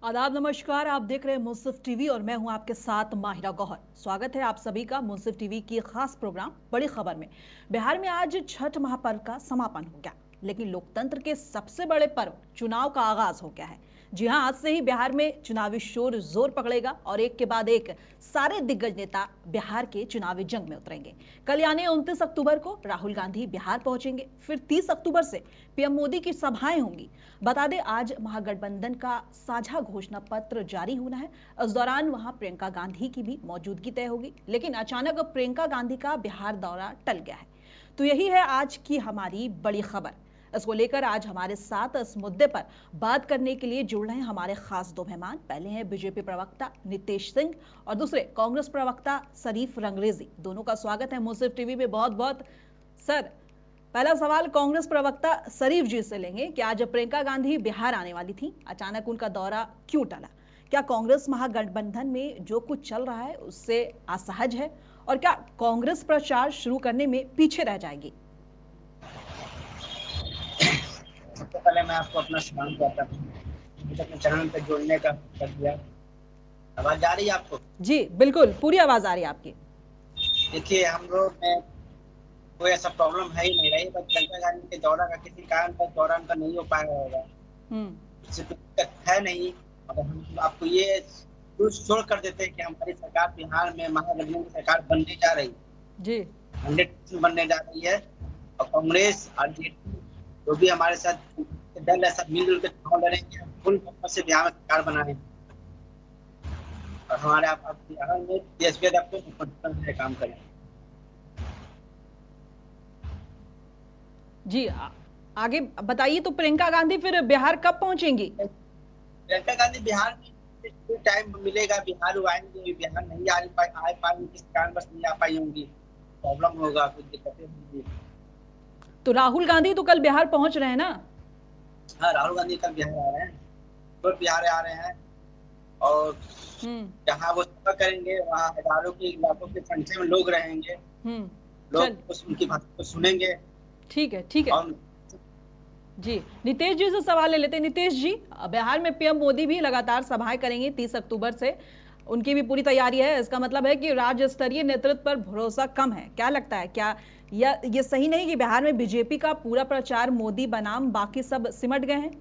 आदाब नमस्कार। आप देख रहे हैं मुंसिफ टीवी और मैं हूं आपके साथ माहिरा गौहर। स्वागत है आप सभी का मुंसिफ टीवी की खास प्रोग्राम बड़ी खबर में। बिहार में आज छठ महापर्व का समापन हो गया, लेकिन लोकतंत्र के सबसे बड़े पर्व चुनाव का आगाज हो गया है। जी हां, आज से ही बिहार में चुनावी शोर जोर पकड़ेगा और एक के बाद एक सारे दिग्गज नेता बिहार के चुनावी जंग में उतरेंगे। कल यानी 29 अक्टूबर को राहुल गांधी बिहार पहुंचेंगे, फिर 30 अक्टूबर से पीएम मोदी की सभाएं होंगी। बता दें, आज महागठबंधन का साझा घोषणा पत्र जारी होना है। इस दौरान वहां प्रियंका गांधी की भी मौजूदगी तय होगी, लेकिन अचानक प्रियंका गांधी का बिहार दौरा टल गया है। तो यही है आज की हमारी बड़ी खबर। इसको लेकर आज हमारे साथ इस मुद्दे पर बात करने के लिए जुड़ रहे हैं हमारे खास दो मेहमान। पहले हैं बीजेपी प्रवक्ता नितेश सिंह और दूसरे कांग्रेस प्रवक्ता शरीफ रंगरेजी। दोनों का स्वागत है मुंसिफ टीवी में बहुत बहुत। सर, पहला सवाल कांग्रेस प्रवक्ता शरीफ जी से लेंगे कि आज प्रियंका गांधी बिहार आने वाली थी, अचानक उनका दौरा क्यों टला? क्या कांग्रेस महागठबंधन में जो कुछ चल रहा है उससे असहज है और क्या कांग्रेस प्रचार शुरू करने में पीछे रह जाएगी? सबसे पहले मैं आपको अपना सलाम करता हूँ, मुझे अपने चैनल पे जोड़ने का कर दिया। आवाज आ रही है आपको? जी बिल्कुल, पूरी आवाज आ रही है आपकी। देखिए, हम लोग में कोई ऐसा प्रॉब्लम है ही नहीं रही, बस प्रियंका गांधी के दौरा का किसी कारण पर दौरा उनका नहीं हो पाया होगा, इससे कोई दिक्कत है नहीं। और हम आपको ये छोड़ कर देते हैं कि हमारी सरकार बिहार में महागठबंधन की सरकार बनने जा रही जी 100% बनने जा रही है। और कांग्रेस और जेडीयू जो भी हमारे साथ दल है, सब मिलजुल के चुनाव लड़ेंगे, हम फुल फोकस से बिहार में सरकार बनाएंगे और हमारे आप बिहार में देश के काम करेंगे। जी आगे बताइए। तो प्रियंका गांधी फिर बिहार कब पहुंचेंगी? प्रियंका गांधी बिहार में टाइम मिलेगा, बिहार आएंगे, बिहार नहीं आ पाएंगे, किस कारण बस नहीं आ पाई होंगी, प्रॉब्लम होगा, कुछ दिक्कतें होंगी। तो राहुल गांधी तो कल बिहार पहुंच रहे हैं ना? हाँ, राहुल गांधी कल बिहार आ रहे हैं, तो बिहार आ रहे हैं और जहाँ वो सभा करेंगे वहाँ हजारों की लाखों की संख्या में लोग रहेंगे, लोग उनकी भाषा को सुनेंगे। ठीक है जी। नितेश जी से सवाल ले लेते हैं। नितेश जी, बिहार में पीएम मोदी भी लगातार सभाएं करेंगे 30 अक्टूबर से, उनकी भी पूरी तैयारी है। इसका मतलब है कि राज्य स्तरीय नेतृत्व पर भरोसा कम है। क्या लगता है, क्या ये सही नहीं कि बिहार में बीजेपी का पूरा प्रचार मोदी बनाम बाकी सब सिमट गए हैं?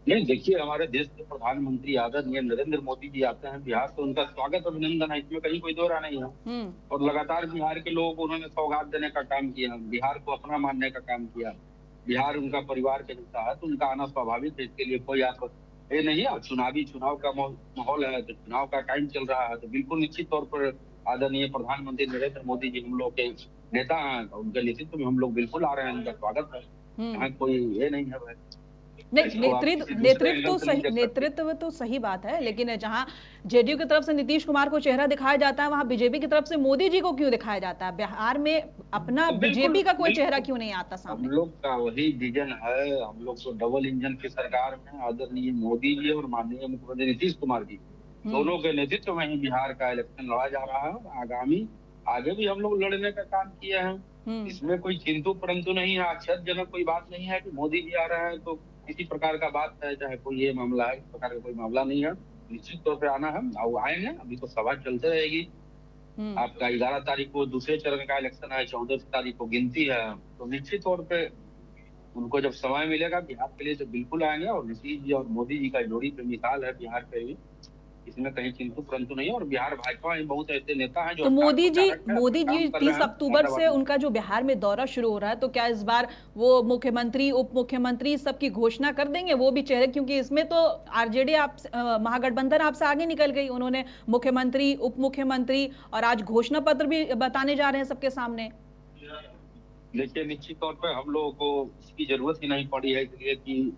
नहीं, देखिए, हमारे देश के प्रधानमंत्री आदरणीय नरेंद्र मोदी जी आते हैं बिहार, तो उनका स्वागत अभिनंदन है, इसमें कहीं कोई दो राय नहीं है। और लगातार बिहार के लोगों को उन्होंने सौगात देने का काम किया, बिहार को अपना मानने का काम किया। बिहार उनका परिवार के हिस्सा है, तो उनका आना स्वाभाविक है, इसके लिए कोई आप ये नहीं है। चुनाव का माहौल है, तो चुनाव का टाइम चल रहा है, तो बिल्कुल निश्चित तौर पर आदरणीय प्रधानमंत्री नरेंद्र मोदी जी हम लोग के नेता हैं, उनके नेतृत्व में हम लोग बिल्कुल आ रहे हैं, उनका स्वागत है, यहाँ कोई ये नहीं है। नहीं, नेतृत्व तो सही बात है, लेकिन जहां जेडीयू की तरफ से नीतीश कुमार को चेहरा दिखाया जाता है, वहां बीजेपी की तरफ से मोदी जी को क्यों दिखाया जाता है? बिहार में अपना बीजेपी का कोई चेहरा क्यों नहीं आता सामने? हम लोग का वही विजन है, हम लोग तो डबल इंजन की सरकार में आदरणीय मोदी जी और माननीय मुख्यमंत्री नीतीश कुमार जी दोनों के नेतृत्व में ही बिहार का इलेक्शन लड़ा जा रहा है। आगे भी हम लोग लड़ने का काम किए हैं, इसमें कोई किंतु परंतु नहीं है, आश्चर्यजनक कोई बात नहीं है कि मोदी जी आ रहे हैं तो किसी प्रकार का बात है, चाहे कोई ये मामला है, इस प्रकार का कोई मामला नहीं है। निश्चित तौर पे आना है, और आएंगे। अभी तो सभा चलते रहेगी। आपका 11 तारीख को दूसरे चरण का इलेक्शन है, 14 तारीख को गिनती है, तो निश्चित तौर पे उनको जब समय मिलेगा बिहार के लिए तो बिल्कुल आएंगे। और नीतीश जी और मोदी जी का जोड़ी पे मिसाल है बिहार पे भी, इसमें कहीं किंतु परंतु नहीं है। और बिहार भाजपा में बहुत ऐसे नेता हैं जो तो मोदी जी 30 अक्टूबर से उनका जो बिहार में दौरा शुरू हो रहा है, तो क्या इस बार वो मुख्यमंत्री, उप मुख्यमंत्री सबकी घोषणा कर देंगे? वो भी चेहरे, क्योंकि इसमें तो आरजेडी महागठबंधन आपसे आगे निकल गई, उन्होंने मुख्यमंत्री, उप मुख्यमंत्री और आज घोषणा पत्र भी बताने जा रहे हैं सबके सामने। देखिए, निश्चित तौर पर हम लोगों को इसकी जरूरत ही नहीं पड़ी है, इसलिए कि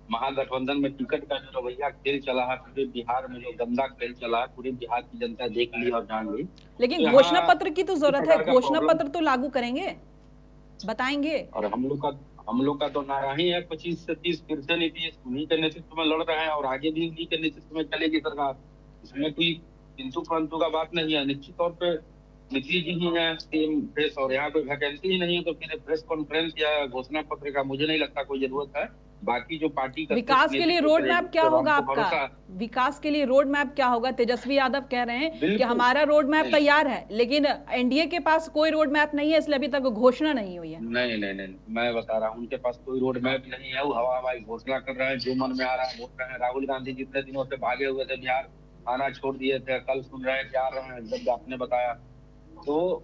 महागठबंधन में टिकट का जो रवैया खेल चला है, पूरे बिहार में जो गंदा खेल चला है, पूरी बिहार की जनता देख ली और जान ली। लेकिन घोषणा पत्र की तो जरूरत है, घोषणा पत्र तो लागू करेंगे, बताएंगे। और हम लोग का तो नारा ही है 25 से 30 फिर से नीतीश उन्हीं के नेतृत्व में लड़ रहे हैं और आगे भी उन्हीं के नेतृत्व में चलेगी सरकार। इसमें कोई किंतु परंतु का बात नहीं है। निश्चित तौर पर नीतीश जी ही है सीएम फ्रेश, और यहाँ कोई वैकेंसी ही नहीं है, तो फिर प्रेस कॉन्फ्रेंस या घोषणा पत्र का मुझे नहीं लगता कोई जरूरत है। बाकी जो पार्टी का विकास के लिए रोड मैप क्या होगा आपका? विकास के लिए रोड मैप क्या होगा? तेजस्वी यादव कह रहे हैं कि हमारा रोड मैप तैयार है, लेकिन एनडीए के पास कोई रोड मैप नहीं है, इसलिए अभी तक घोषणा नहीं हुई है। नहीं, मैं बता रहा हूँ, उनके पास कोई रोड मैप नहीं है। वो हवाई घोषणा कर रहे हैं, जो मन में आ रहा है बोल रहे हैं। राहुल गांधी जितने दिनों से भागे हुए थे, बिहार आना छोड़ दिए थे, कल सुन रहे हैं कि आ रहे हैं, जब आपने बताया। तो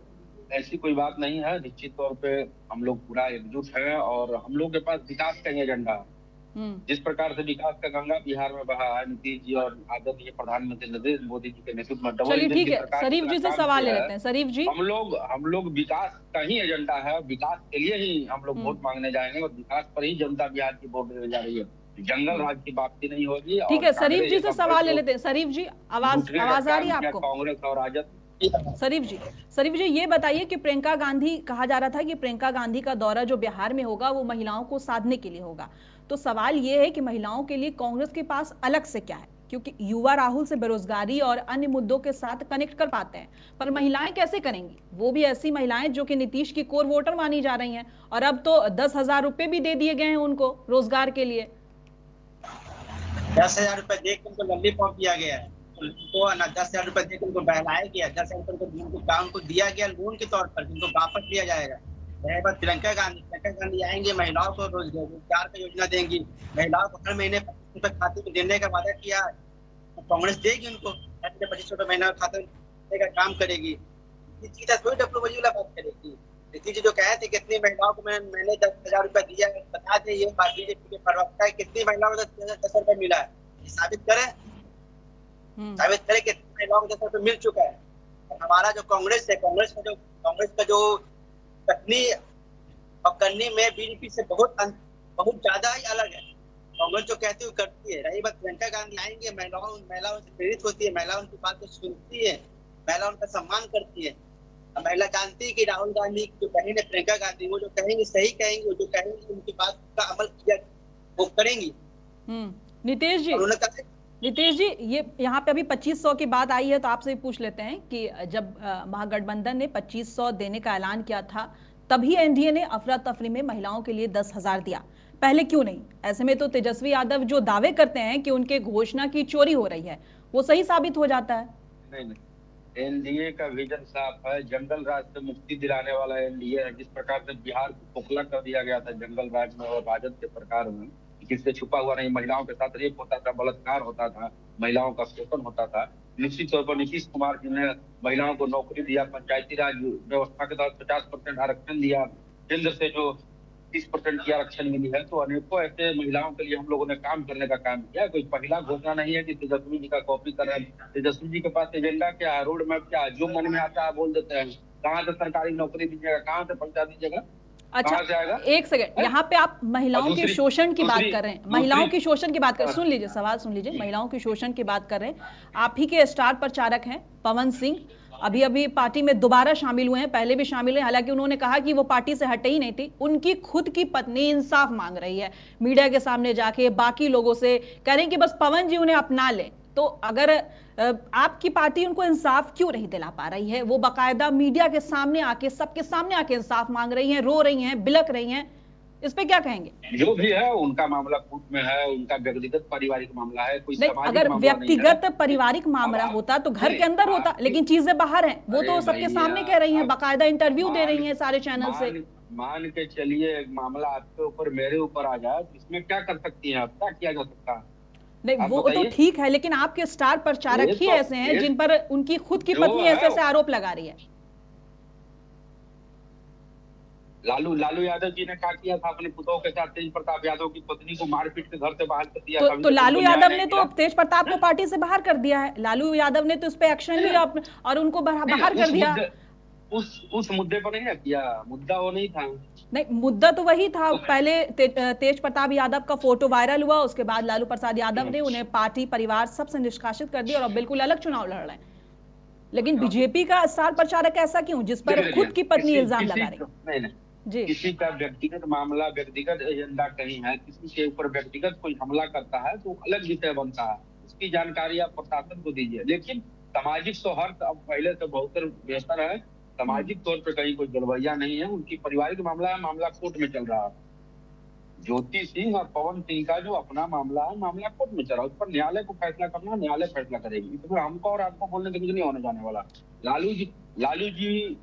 ऐसी कोई बात नहीं है। निश्चित तौर पे हम लोग पूरा एकजुट हैं और हम लोग के पास विकास का ही एजेंडा है। जिस प्रकार से विकास का गंगा बिहार में बहा है, नीतीश जी और आदरणीय प्रधानमंत्री नरेंद्र मोदी जी के नेतृत्व में चलिए ठीक है, शरीफ जी से सवाल ले लेते हैं। शरीफ जी, हम लोग विकास का ही एजेंडा है, विकास के लिए ही हम लोग वोट मांगने जाएंगे और विकास पर ही जनता बिहार की वोट देने जा रही है। जंगल राज की बात नहीं होगी। ठीक है, शरीफ जी से सवाल ले लेते हैं। शरीफ जी, आवाज आ रही है आपको? कांग्रेस और राजद। शरीफ जी ये बताइए कि प्रियंका गांधी, कहा जा रहा था कि प्रियंका गांधी का दौरा जो बिहार में होगा वो महिलाओं को साधने के लिए होगा, तो सवाल ये है कि महिलाओं के लिए कांग्रेस के पास अलग से क्या है? क्योंकि युवा राहुल से बेरोजगारी और अन्य मुद्दों के साथ कनेक्ट कर पाते हैं, पर महिलाएं कैसे करेंगी? वो भी ऐसी महिलाएं जो कि नीतीश की कोर वोटर मानी जा रही हैं, और अब तो 10,000 रुपए भी दे दिए गए हैं उनको रोजगार के लिए। 10,000 रुपए देकर उनको लॉलीपॉप दिया गया है, उनको 10,000 रुपए देकर उनको बहलाया गया। 10,000 रुपए उनको दिया गया लोन के तौर पर, जिनको वापस लिया जाएगा। प्रियंका गांधी आएंगे, महिलाओं को रोजगार की योजना देंगी, महिलाओं को हर महीने 25 रुपए खाते में देने का वादा किया, तो कांग्रेस देगी उनको 25 रुपए महीना खाते में देने का काम करेगी। कोई डब्ल्यूबी वाला बात करेगी। नीतीश जी जो कहे थे कितनी महिलाओं को मैंने 10,000 रुपए दिया, बता दें ये बीजेपी के प्रवक्ता है, कितनी महिलाओं को 10 रुपए मिला है, साबित करे कितनी महिलाओं को 10 रुपए मिल चुका है। और हमारा जो कांग्रेस है, कांग्रेस का जो कटनी और करनी में बीजेपी से बहुत ज्यादा ही अलग है। कांग्रेस जो कहती है करती है। रही बात प्रियंका गांधी आएंगे, महिलाओं से प्रेरित होती है, महिला उनकी बात को सुनती है, महिला उनका सम्मान करती है। महिला जानती है कि राहुल गांधी जो कहेंगे, प्रियंका गांधी वो जो कहेंगे सही कहेंगे, वो जो कहेंगे उनकी बात का अमल किया वो करेंगी। नीतीश जी ये यहाँ पे अभी 2500 की बात आई है, तो आपसे भी पूछ लेते हैं कि जब महागठबंधन ने 2500 देने का ऐलान किया था, तभी एनडीए ने अफरा तफरी में महिलाओं के लिए 10,000 दिया, पहले क्यों नहीं? ऐसे में तो तेजस्वी यादव जो दावे करते हैं कि उनके घोषणा की चोरी हो रही है, वो सही साबित हो जाता है। नहीं, एनडीए का विजन साफ है, जंगल राज से मुक्ति दिलाने वाला एनडीए है। जिस प्रकार से बिहार को खोखला कर दिया गया था जंगल राज में और राजद के सरकार में, किससे छुपा हुआ नहीं, महिलाओं के साथ रेप होता था, बलात्कार होता था, महिलाओं का शोषण होता था। निश्चित तौर पर नीतीश कुमार जी ने महिलाओं को नौकरी दिया, पंचायती राज व्यवस्था के तहत 50% आरक्षण दिया, केंद्र से जो 30% की आरक्षण मिली है, तो अनेकों ऐसे महिलाओं के लिए हम लोगों ने काम करने का काम किया। कोई पहला घोषणा नहीं है कि तेजस्वी जी का कॉपी कर रहे हैं। तेजस्वी जी के पास एजेंडा क्या है, रोड मैप क्या है, जो मन में आता है बोल देते हैं। कहाँ से सरकारी नौकरी दीजिएगा, कहाँ से पहुंचा दीजिएगा। अच्छा एक सेकंड, यहाँ पे आप महिलाओं के शोषण की बात कर रहे हैं, महिलाओं की शोषण की बात कर, सुन लीजिए सवाल सुन लीजिए, महिलाओं की शोषण की बात कर रहे हैं। आप ही के स्टार प्रचारक हैं पवन सिंह, अभी पार्टी में दोबारा शामिल हुए हैं, पहले भी शामिल हैं, हालांकि उन्होंने कहा कि वो पार्टी से हटे ही नहीं थी। उनकी खुद की पत्नी इंसाफ मांग रही है मीडिया के सामने जाके, बाकी लोगों से कह रहे हैं कि बस पवन जी उन्हें अपना ले। तो अगर आपकी पार्टी उनको इंसाफ क्यों नहीं दिला पा रही है? वो बाकायदा मीडिया के सामने आके, सबके सामने आके इंसाफ मांग रही हैं, रो रही हैं, बिलक रही हैं, इस पे क्या कहेंगे? जो भी है उनका मामला कोर्ट में है, उनका व्यक्तिगत पारिवारिक मामला है, कोई सामाजिक अगर व्यक्तिगत पारिवारिक मामला होता तो घर के अंदर होता, लेकिन चीजें बाहर हैं, वो तो सबके सामने कह रही हैं, बाकायदा इंटरव्यू दे रही हैं सारे चैनल से। मान के चलिए मामला आपके ऊपर मेरे ऊपर आ जाए, इसमें क्या कर सकती हैं आप, क्या किया जा सकता है? नहीं वो तो ठीक है, लेकिन आपके स्टार प्रचारक ही ऐसे हैं जिन पर उनकी खुद की पत्नी ऐसे आरोप लगा रही है। लालू यादव जी ने क्या किया था अपने पुतों के साथ? तेज प्रताप यादव की पत्नी को मारपीट के घर से बाहर कर दिया। तो लालू यादव ने तो तेज प्रताप को पार्टी से बाहर कर दिया है। लालू यादव ने तो इस पे एक्शन लिया और उनको बाहर कर दिया। उस मुद्दे पर नहीं किया, मुद्दा वो नहीं था। नहीं, मुद्दा तो वही था। पहले तेज प्रताप यादव का फोटो वायरल हुआ, उसके बाद लालू प्रसाद यादव ने उन्हें पार्टी परिवार सबसे निष्कासित कर दिया और अब बिल्कुल अलग चुनाव लड़ रहे हैं। लेकिन बीजेपी का स्टार प्रचारक ऐसा क्यों, जिस पर खुद की पत्नी इल्जाम लगा रही है? जी, किसी का व्यक्तिगत मामला, व्यक्तिगत एजेंडा कहीं है, किसी के ऊपर व्यक्तिगत कोई हमला करता है तो अलग विषय बनता है, उसकी जानकारी आप प्रशासन को दीजिए। लेकिन सामाजिक सौहार्द अब पहले से बहुत बेहतर है, सामाजिक तौर पर कहीं कोई गड़बड़िया नहीं है। उनकी पारिवारिक मामला है, मामला कोर्ट में चल रहा है। ज्योति सिंह और पवन सिंह का जो अपना मामला है, मामला कोर्ट में चला, उस पर न्यायालय को फैसला करना, न्यायालय फैसला करेगी। इसमें हमको और आपको बोलने से कुछ नहीं होने जाने वाला। लालू जी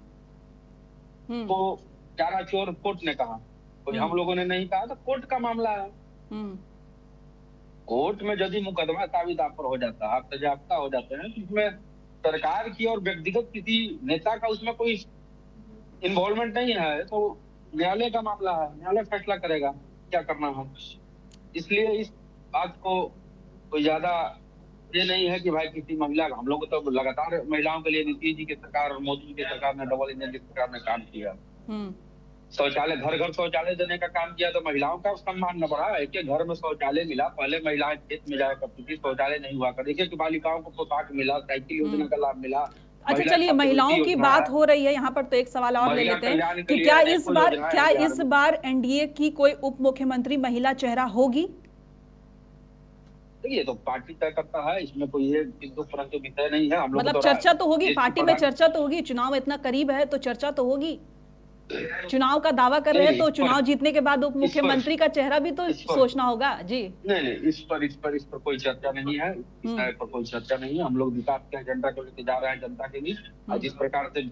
को चारा चोर कोर्ट ने कहा, तो हम लोगों ने नहीं कहा, तो कोर्ट का मामला है। कोर्ट में यदि मुकदमा साबित आप पर हो जाता है, आप सजायाफ्ता हो जाते हैं, तो इसमें सरकार की और व्यक्तिगत किसी नेता का उसमें कोई इन्वॉल्वमेंट नहीं है, तो न्यायालय का मामला है, न्यायालय फैसला करेगा क्या करना है। इसलिए इस बात को कोई ज्यादा ये नहीं है कि भाई किसी महिला, हम लोग तो लगातार महिलाओं के लिए नीतीश जी की सरकार और मोदी जी की सरकार ने, डबल इंजन की सरकार ने काम किया। शौचालय, घर घर शौचालय देने का काम किया, तो महिलाओं का सम्मान न बढ़ा। एक एक घर में शौचालय मिला। पहले महिलाएं खेत में जाया करती थी, शौचालय नहीं हुआ कर। एक एक बालिकाओं को पोशाक मिला, साइकिल योजना का लाभ मिला। अच्छा चलिए, महिलाओं की बात हो रही है यहाँ पर, तो एक सवाल और ले लेते हैं कि क्या इस बार एनडीए की कोई उप मुख्यमंत्री महिला चेहरा होगी? ये तो पार्टी तय करता है, इसमें कोई ये किंतु परंतु विषय नहीं है। हम लोग मतलब चर्चा तो होगी, पार्टी में चर्चा तो होगी, चुनाव इतना करीब है तो चर्चा तो होगी। चुनाव का दावा कर रहे हैं तो चुनाव जीतने के बाद उप मुख्यमंत्री का चेहरा भी तो सोचना होगा जी। नहीं, इस पर कोई चर्चा नहीं है, इस पर कोई चर्चा नहीं है। हम लोग विकास के एजेंडा को लेकर जा रहे हैं जनता के बीच, और जिस प्रकार से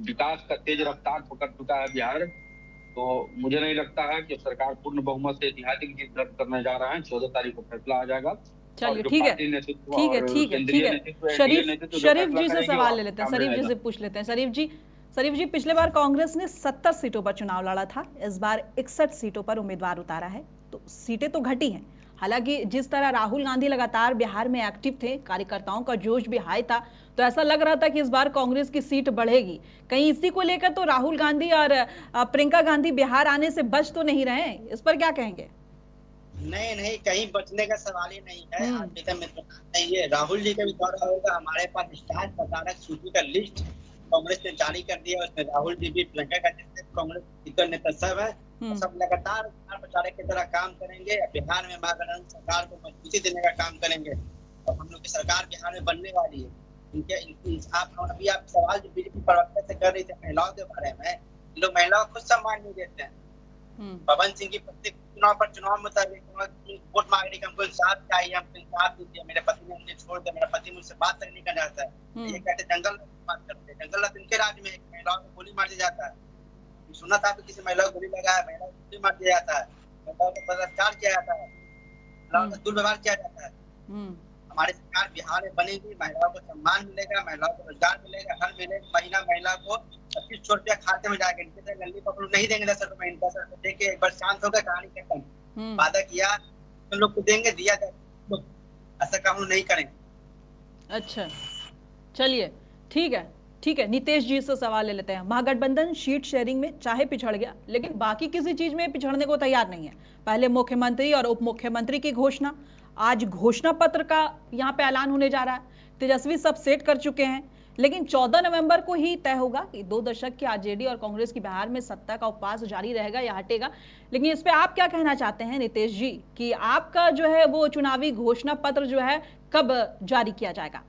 विकास का तेज रफ्तार पकड़ चुका है बिहार, तो मुझे नहीं लगता है कि सरकार पूर्ण बहुमत से ऐतिहासिक जीत दर्ज करने जा रहा है। 14 तारीख को फैसला आ जाएगा। चलिए ठीक है। शरीफ जी से सवाल ले लेते हैं, शरीफ जी से पूछ लेते हैं। शरीफ जी, पिछले बार कांग्रेस ने 70 सीटों पर चुनाव लड़ा था, इस बार 61 सीटों पर उम्मीदवार उतारा है, तो सीटें तो घटी हैं। हालांकि जिस तरह राहुल गांधी लगातार बिहार में एक्टिव थे, कार्यकर्ताओं का जोश भी हाई था, तो ऐसा लग रहा था कि इस बार कांग्रेस की सीट बढ़ेगी। कहीं इसी को लेकर तो राहुल गांधी और प्रियंका गांधी बिहार आने से बच तो नहीं रहे, इस पर क्या कहेंगे? नहीं, कहीं बचने का सवाल ही नहीं है। नहीं है, राहुल जी का भी दौरा होगा। हमारे पास स्टार प्रचारक सूची का लिस्ट कांग्रेस ने जारी कर दिया। उसमें राहुल जी भी, प्रियंका गांधी, कांग्रेस के नेता सब है। सब लगातार प्रचारक की तरह काम करेंगे। बिहार में महागठबंधन सरकार को मजबूती देने का काम करेंगे, और हम लोग की सरकार बिहार में बनने वाली है। अभी आप सवाल जो बीजेपी प्रवक्ता से कर रहे थे महिलाओं के बारे में, लोग महिलाओं को खुद सम्मान नहीं देते हैं। पवन सिंह की प्रत्येक चुनाव मुताबिक वोट मांगने का हमको इंसाफ चाहिए, हमको इंसाफ दीजिए, मेरे पति ने मुझे छोड़ दिया, मेरा पति मुझसे बात तक नहीं करना चाहता है। ये कहते जंगल बात करते हैं। जंगल इनके राज्य में महिलाओं को गोली मार दिया जाता है। सुना था कि किसी महिला को गोली लगा है, महिलाओं को गोली मार दिया जाता है, महिलाओं को बलात्कार किया जाता है, महिलाओं का दुर्व्यवहार किया जाता है। हमारी सरकार बिहार में बनेगी, महिलाओं को सम्मान मिलेगा, महिलाओं को रोजगार मिलेगा, हर महीना महिला को 25 रुपया खाते में जाएगा। इनके तरह गली पकड़ू नहीं देंगे 10 रुपए, 10 रुपए देके एक बार शांत होकर कहानी खत्म। वादा किया तो लोग को देंगे, दिया जाए, ऐसा काम नहीं करेंगे। अच्छा चलिए ठीक है। नीतीश जी से सवाल ले लेते हैं। महागठबंधन सीट शेयरिंग में चाहे पिछड़ गया, लेकिन बाकी किसी चीज में पिछड़ने को तैयार नहीं है। पहले मुख्यमंत्री और उप मुख्यमंत्री की घोषणा, आज घोषणा पत्र का यहाँ पे ऐलान होने जा रहा है। तेजस्वी सब सेट कर चुके हैं, लेकिन 14 नवंबर को ही तय होगा कि 2 दशक की आरजेडी और कांग्रेस की बिहार में सत्ता का उपवास जारी रहेगा या हटेगा। लेकिन इस पे आप क्या कहना चाहते हैं नीतीश जी, कि आपका जो है वो चुनावी घोषणा पत्र जो है कब जारी किया जाएगा?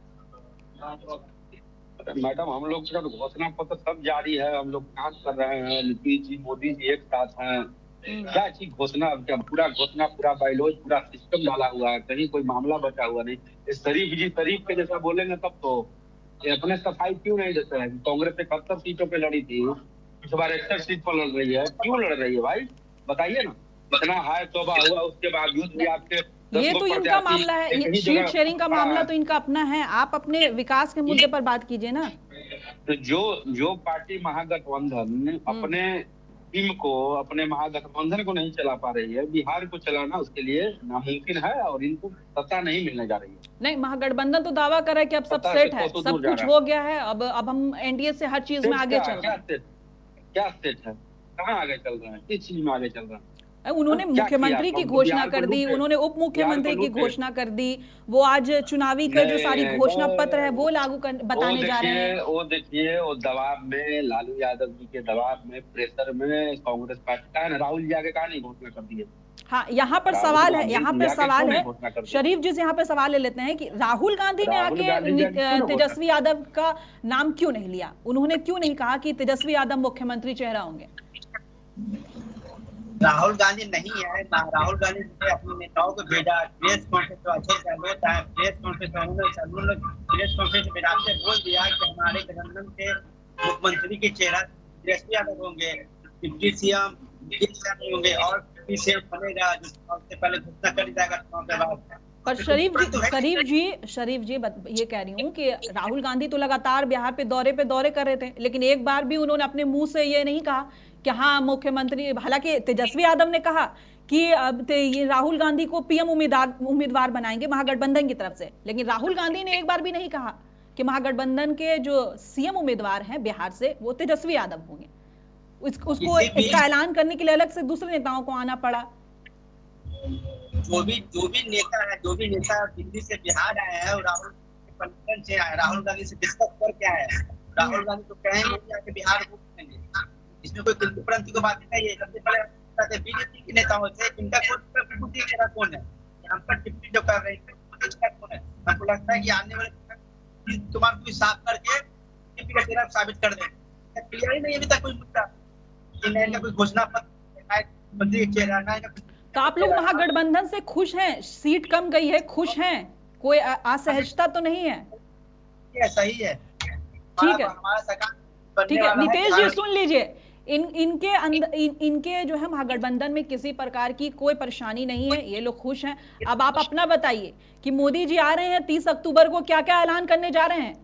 मैडम, हम लोग का घोषणा पत्र सब जारी है, हम लोग काम कर रहे हैं। नीतीश जी, मोदी जी एक साथ हैं। क्या चीज घोषणा, क्या पूरा घोषणा, पूरा बायलॉज, पूरा सिस्टम डाला हुआ है, कहीं कोई मामला बचा हुआ नहीं। शरीफ जी शरीफ के जैसा बोलेंगे तब तो ये अपने सफाई क्यों नहीं देते हैं? कांग्रेस 71 सीटों पे लड़ी थी, इस बार 61 सीट पर लड़ रही है। क्यों लड़ रही है भाई, बताइए ना। इतना हाई तोबा हुआ, उसके बावजूद भी आपके ये तो इनका मामला है, ये सीट शेयरिंग का मामला तो इनका अपना है। आप अपने विकास के मुद्दे पर बात कीजिए ना। तो जो पार्टी महागठबंधन अपने टीम को, अपने महागठबंधन को नहीं चला पा रही है, बिहार को चलाना उसके लिए नामुमकिन है, और इनको सत्ता नहीं मिलने जा रही है। नहीं, महागठबंधन तो दावा कर रहा है कि अब सब सेट है, सब कुछ हो गया है, अब हम एनडीए से हर चीज में आगे चल रहे हैं। क्या सेट है, कहाँ आगे चल रहे हैं, किस चीज में आगे चल रहे हैं? उन्होंने मुख्यमंत्री की घोषणा कर दी, उन्होंने उप मुख्यमंत्री की घोषणा कर दी, वो आज चुनावी का जो सारी घोषणा पत्र है वो लागू बताने जा रहे हैं। वो देखिए, वो दबाव में, लालू यादव जी के दबाव में, प्रेशर में कांग्रेस पार्टी का है, राहुल जी आगे कहा नहीं घोषणा कर दी है। हाँ, यहाँ पर सवाल है, शरीफ जी से यहाँ पे सवाल ले लेते हैं कि राहुल गांधी ने आके तेजस्वी यादव का नाम क्यों नहीं लिया? उन्होंने क्यों नहीं कहा कि तेजस्वी यादव मुख्यमंत्री चेहरा होंगे? राहुल गांधी नहीं है ना। राहुल गांधी ने अपने नेताओं को भेजा प्रेस कॉन्फ्रेंस, तो अशोक गहलोत है प्रेस कॉन्फ्रेंस, उन्होंने प्रेस कॉन्फ्रेंस में बिठाते बोल दिया कि हमारे गठबंधन के मुख्यमंत्री के चेहरा तेजस्वी यादव होंगे, डिप्टी सीएम नहीं होंगे और डिप्टी सीएम बनेगा जो सबसे पहले घोषणा कर जाएगा चुनाव के बाद। पर शरीफ जी ये कह रही हूँ कि राहुल गांधी तो लगातार बिहार पे दौरे कर रहे थे, लेकिन एक बार भी उन्होंने अपने मुंह से ये नहीं कहा कि हाँ मुख्यमंत्री, हालांकि तेजस्वी यादव ने कहा कि अब ये राहुल गांधी को पीएम उम्मीदवार बनाएंगे महागठबंधन की तरफ से, लेकिन राहुल गांधी ने एक बार भी नहीं कहा कि महागठबंधन के जो सीएम उम्मीदवार हैं बिहार से वो तेजस्वी यादव होंगे। उसको इसका ऐलान करने के लिए अलग से दूसरे नेताओं को आना पड़ा। जो भी नेता दिल्ली से बिहार आए हैं और राहुल से आए, राहुल गांधी से डिस्कस करके आए हैं, राहुल गांधी तो कहेंगे कि बिहार को करेंगे, इसमें कोई किंतु परंतु की बात नहीं है। सबसे पहले बीजेपी के नेताओं से जिनका कौन है, हम पर टिप्पणी जो कर रहे हैं कौन है, हमको लगता है कि आने वाले तुम्हारा कोई साफ करके टीपी का चेहरा साबित कर देंगे। क्लियर ही नहीं अभी तक कोई मुद्दा, कोई घोषणा पत्र मंत्री के चेहरा ना। तो आप लोग महागठबंधन से खुश हैं? सीट कम गई है, खुश हैं? कोई असहजता तो नहीं है? सही है, ठीक है, ठीक है। नितेश जी सुन लीजिए, इनके जो है महागठबंधन में किसी प्रकार की कोई परेशानी नहीं है, ये लोग खुश हैं। अब आप अपना बताइए कि मोदी जी आ रहे हैं 30 अक्टूबर को, क्या क्या ऐलान करने जा रहे हैं?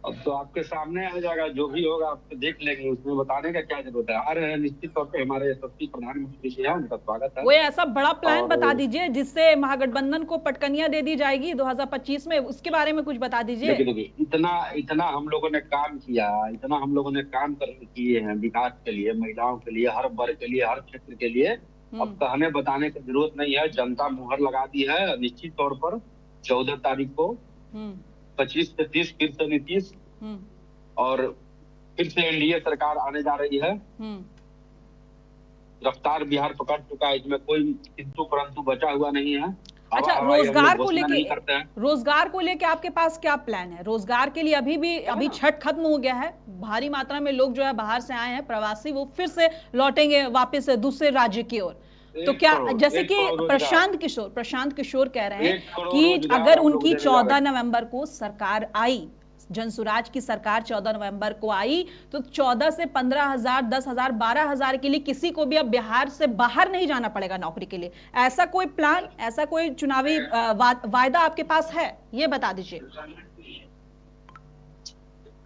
अब तो आपके सामने आ जाएगा, जो भी होगा आप तो देख लेंगे, उसमें बताने का क्या जरूरत है। आ रहे हैं निश्चित तौर पे, हमारे यशस्वी प्रधानमंत्री जी हैं, उनका स्वागत है। कोई ऐसा बड़ा प्लान बता दीजिए जिससे महागठबंधन को पटकनियां दे दी जाएगी 2025 में, उसके बारे में कुछ बता दीजिए। देखिए इतना हम लोगों ने काम किया, इतना हम लोगों ने काम किए हैं विकास के लिए, महिलाओं के लिए, हर वर्ग के लिए, हर क्षेत्र के लिए। अब कहने बताने की जरूरत नहीं है, जनता मुहर लगा दी है। निश्चित तौर पर 14 तारीख को 25 से 30 फिर से नीतीश और फिर से एनडीए सरकार आने जा रही है। रफ्तार बिहार पकड़ चुका है, इसमें कोई किंतु परंतु बचा हुआ नहीं है। अच्छा, रोजगार को लेके आपके पास क्या प्लान है? रोजगार के लिए अभी छठ खत्म हो गया है, भारी मात्रा में लोग जो है बाहर से आए हैं प्रवासी, वो फिर से लौटेंगे वापस दूसरे राज्य की ओर। तो क्या, जैसे कि प्रशांत किशोर कह रहे हैं कि अगर उनकी 14 नवंबर को सरकार आई, जनसुराज की सरकार 14 नवंबर को आई, तो 14 से 15,000, 10,000, 12,000 के लिए किसी को भी अब बिहार से बाहर नहीं जाना पड़ेगा नौकरी के लिए। ऐसा कोई प्लान, ऐसा कोई चुनावी वायदा आपके पास है? ये बता दीजिए।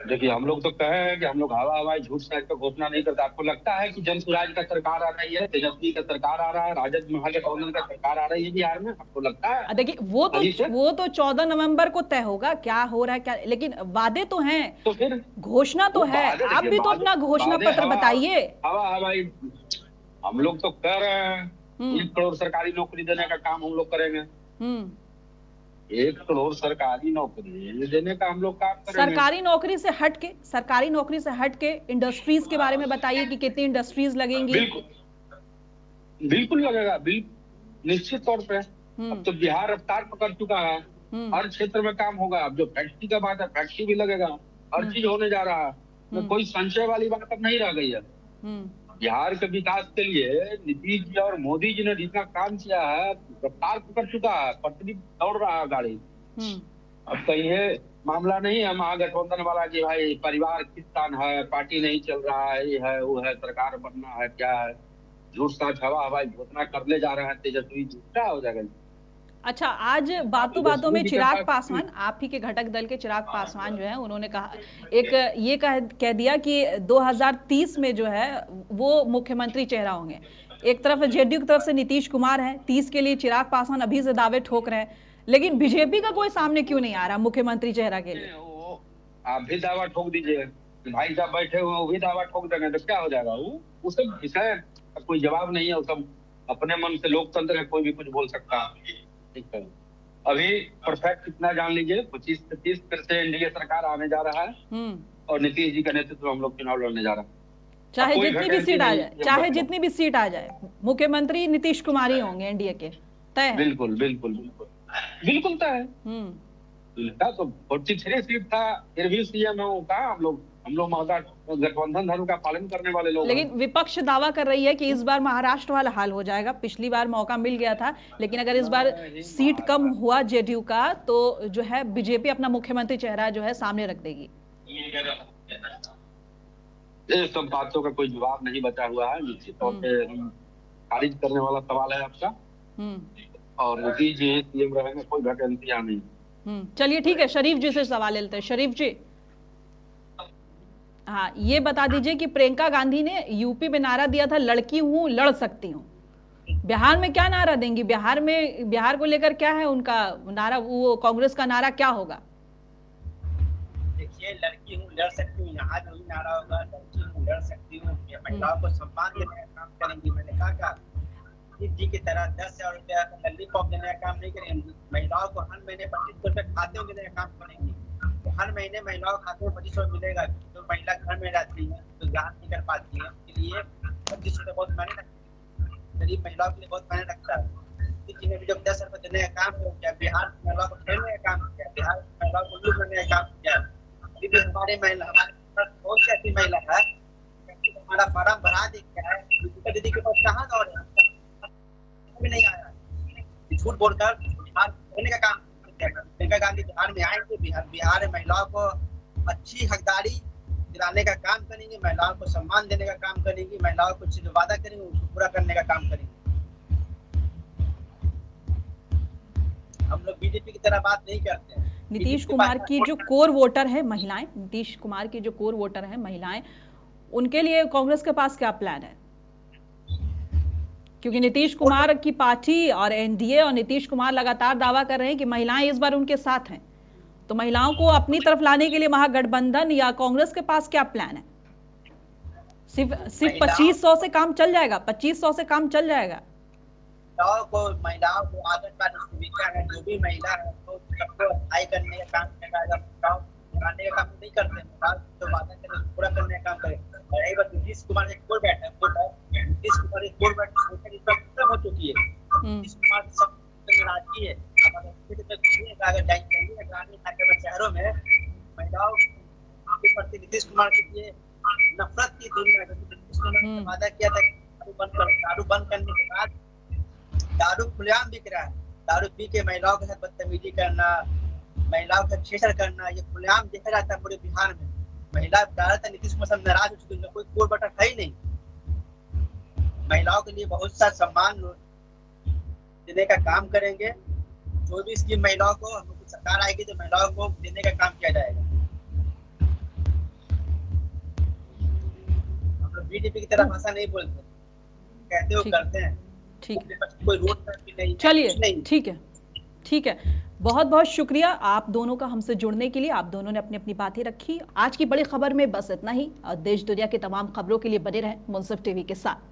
देखिए, हम लोग तो कहे हैं कि हम लोग हवाई झूठ साइड का घोषणा नहीं करते। आपको लगता है कि जनसुराज का सरकार आ रही है, तेजस्वी का सरकार आ रहा है, राजद महागठबंधन का सरकार आ रही है बिहार में? आपको लगता है? देखिए, वो तो 14 नवंबर को तय होगा क्या हो रहा है क्या, लेकिन वादे तो हैं, तो फिर घोषणा तो है। आप भी तो अपना घोषणा पत्र बताइए। हवाई हम लोग तो कह रहे हैं 1 करोड़ सरकारी नौकरी देने का काम हम लोग करेंगे। 1 करोड़ सरकारी नौकरी देने का हम लोग काम करेंगे। सरकारी नौकरी से हट के इंडस्ट्रीज के बारे में बताइए कि कितनी इंडस्ट्रीज लगेंगी? बिल्कुल लगेगा, निश्चित तौर पे। अब तो बिहार रफ्तार पकड़ चुका है, हर क्षेत्र में काम होगा। अब जो फैक्ट्री का बात है, फैक्ट्री भी लगेगा, हर चीज होने जा रहा है। कोई संशय वाली बात अब नहीं रह गई है। बिहार के विकास के लिए नीतीश जी और मोदी जी ने जितना काम किया है, रफ्तार पकड़ चुका है, पटरी दौड़ रहा है गाड़ी। अब कहीं ये मामला नहीं है महागठबंधन वाला कि भाई परिवार किसान है, पार्टी नहीं चल रहा है, ये है वो है, सरकार बनना है, क्या है। झूठ साठ हवाई घोषणा करने जा रहे हैं तेजस्वी जी, क्या हो जाएगा? अच्छा, आज बातों में चिराग पासवान, आप ही के घटक दल के चिराग पासवान जो है, उन्होंने कहा, ये कह दिया कि 2030 में जो है वो मुख्यमंत्री चेहरा होंगे। एक तरफ जेडीयू की तरफ से नीतीश कुमार है, 30 के लिए चिराग पासवान अभी से दावे ठोक रहे हैं, लेकिन बीजेपी का कोई सामने क्यों नहीं आ रहा मुख्यमंत्री चेहरा के लिए? आप भी दावा ठोक दीजिए, भाई साहब बैठे हुए वो भी दावा ठोक देंगे तो क्या हो जाएगा? वो सब विषय कोई जवाब नहीं है, वो सब अपने मन से, लोकतंत्र है, कोई भी कुछ बोल सकता है। ठीक है, अभी परफेक्ट कितना जान लीजिए, 25 से 30 फिर से एनडीए सरकार आने जा रहा है और नीतीश जी के नेतृत्व में हम लोग चुनाव लड़ने जा रहे हैं। चाहे जितनी भी सीट आ जाए, मुख्यमंत्री नीतीश कुमार ही होंगे एनडीए के, तय है? बिल्कुल तय है। तो 43 सीट था, फिर भी सीएम का हम लोग हम लोग गठबंधन धर्म का पालन करने वाले लोग। लेकिन विपक्ष दावा कर रही है कि इस बार महाराष्ट्र वाला हाल हो जाएगा। पिछली बार मौका मिल गया था, लेकिन अगर इस बार सीट कम हुआ जेडीयू का तो जो है बीजेपी अपना मुख्यमंत्री चेहरा जो है सामने रख देगी। इस सब बातों का कोई जवाब नहीं बचा हुआ है। निश्चित तौर पे खारिज करने वाला सवाल है आपका। और नीतीश जी सीएम रहेंगे, कोई वैकेंसी नहीं। चलिए ठीक है, शरीफ जी से सवाल लेते हैं। शरीफ जी, हाँ ये बता दीजिए कि प्रियंका गांधी ने यूपी में नारा दिया था लड़की हूँ लड़ सकती हूँ, बिहार में क्या नारा देंगी? बिहार को लेकर क्या है उनका नारा? वो कांग्रेस का नारा क्या होगा? देखिए, लड़की हूँ लड़ सकती हूँ, यहाँ जो भी नारा होगा लड़की हूँ लड़ सकती हूँ, महिलाओं को सम्मान देने का काम करेंगी। मैंने कहा जी की तरह 10,000 रुपया लॉलीपॉप देने का काम नहीं करेंगी। महिलाओं को हर महीने 2500 रुपये खाते में देने का काम करेंगी। तो हर महीने महिलाओं को खाते में 2500 मिलेगा। तो महिला घर में रहती है तो जान नहीं कर पाती है, उसके लिए 2500 रुपये बहुत मायने रखता है। गरीब महिलाओं के लिए बहुत मायने रखता है। किसी ने भी जब 10 रुपये देने का काम किया, बिहार की महिलाओं को खेलने का काम किया, बिहार की महिलाओं को उल्लू करने का काम किया। अभी भी हमारे बहुत सी ऐसी महिला है हमारा फार्म भरा दी गया है, दीदी के पास कहाँ दौड़ भी नहीं आया। झूठ बोलकर बिहार होने का काम किया। प्रियंका गांधी बिहार में आएंगे, बिहार में महिलाओं को अच्छी हकदारी दिलाने का काम करेंगे, महिलाओं को सम्मान देने का काम करेंगी, महिलाओं को जो वादा करेंगे उसको पूरा करने का काम करेंगे। हम लोग बीजेपी की तरह बात नहीं करते हैं। नीतीश कुमार की जो कोर वोटर है महिलाएं, नीतीश कुमार की जो कोर वोटर है महिलाएं, उनके लिए कांग्रेस के पास क्या प्लान है? क्योंकि नीतीश कुमार की पार्टी और एनडीए और नीतीश कुमार लगातार दावा कर रहे हैं कि महिलाएं इस बार उनके साथ हैं, तो महिलाओं को अपनी तरफ लाने के लिए महागठबंधन या कांग्रेस के पास क्या प्लान है? सिर्फ 2500 से काम चल जाएगा? 2500 से काम चल जाएगा? महिलाओं को आदत का भूमिका है। जो भी महिला है तो सबको अस्थायी करने का काम करेगा, बढ़ाने का काम नहीं करते, तो वादा करें पूरा करने का काम करें। और यही बात नीतीश कुमार एक कोर बैठ है, नीतीश कुमार एक कोर बैठ खत्म हो चुकी है। नीतीश कुमार सब नाराजगी है। अगर जाएंगे ग्रामीण इलाके में, शहरों में महिलाओं के प्रति नीतीश कुमार के लिए नफरत की दुनिया। नीतीश कुमार ने वादा किया था दारू बंद करने के बाद दारू खुलेआम बिक रहा है। दारू पी के महिलाओं के साथ बदतमीजी करना, महिलाओं का छेड़छाड़ करना, ये खुलेआम देखा जाता है पूरे बिहार में। महिला ज्यादातर नीतीश कुमार सब नाराज हो चुके हैं, कोई कोर बटन है ही नहीं। महिलाओं के लिए बहुत सा सम्मान देने का काम करेंगे। जो भी स्कीम महिलाओं को हम लोग सरकार आएगी तो महिलाओं को देने का काम किया जाएगा। हम लोग बीजेपी की तरह भाषा नहीं बोलते, कहते हो करते हैं। ठीक है, कोई रोड नहीं। चलिए ठीक है, बहुत बहुत शुक्रिया आप दोनों का हमसे जुड़ने के लिए। आप दोनों ने अपनी अपनी बातें रखी। आज की बड़ी खबर में बस इतना ही। और देश दुनिया की तमाम खबरों के लिए बने रहें मुंसिफ टीवी के साथ।